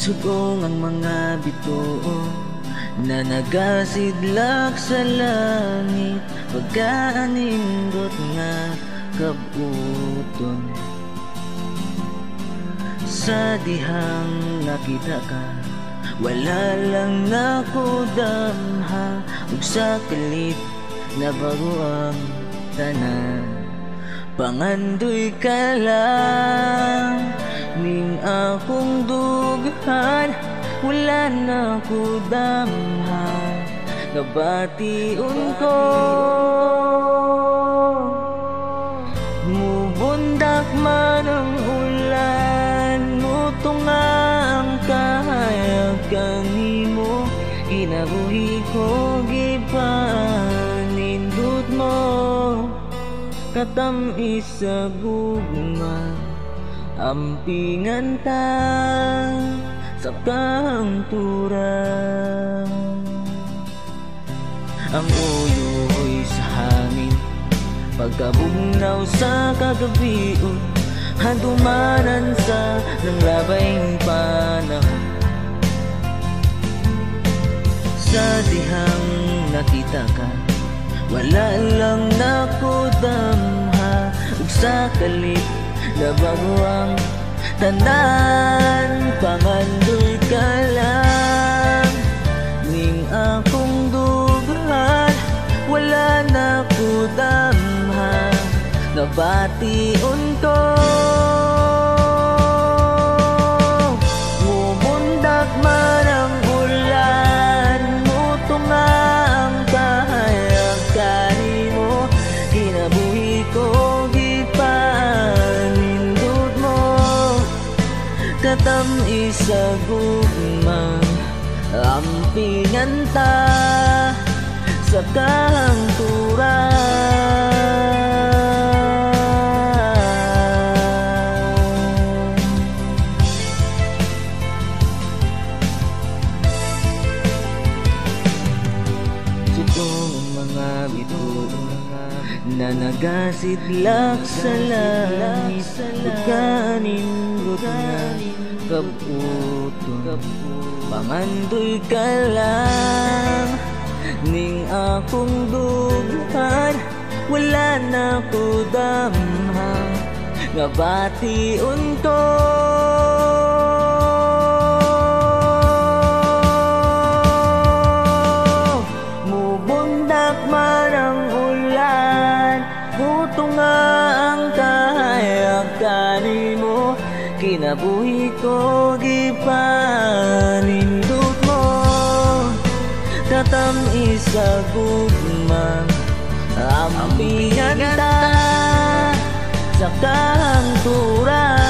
Sugong ang mga bituon na nagasidlak sa langit, pagkaanindot nga kabuton. Sa dihang nakita ka, wala lang nakudamha, ug sa kalit na bago ang tanan. Pangandoy ka lang ning akong dughan, wala na ko damha, nabation ko. Mubundak man ang ulan, mutunga ang kahayag kanimo, kinabuhi ko gipanindot mo, katamis sa gugma, ampingan ta sa kahangturan. Ang uyoy sa hangin, pagkabugnaw sa kagabion, handumanan sa nanglabayng panahon. Sa dihang nakita ka, wala lang nakudamha, ug sa kalit na bago ang tanan. Pangandoy ka lang ning akong dughan, wala na ko damha, nabation ko. Mumundak man ang ulan, mutunga ang kahayag kanimo, kinabuhi ko gipanindot mo, katamis sa gugma, ampingan ta sa kahangturan. Sutong ang mga bituon na nagasidlak sa langit, pagkanindot nga kabuton. Pangandoy ka lang ning akong dughan, wala na ko damha, nabation ko. Mubundak man ang ulan, mutunga ang kahayag kanimo, kinabuhi ko gipanindot mo, katamis sa gugma, ampingan ta sa kahangturan.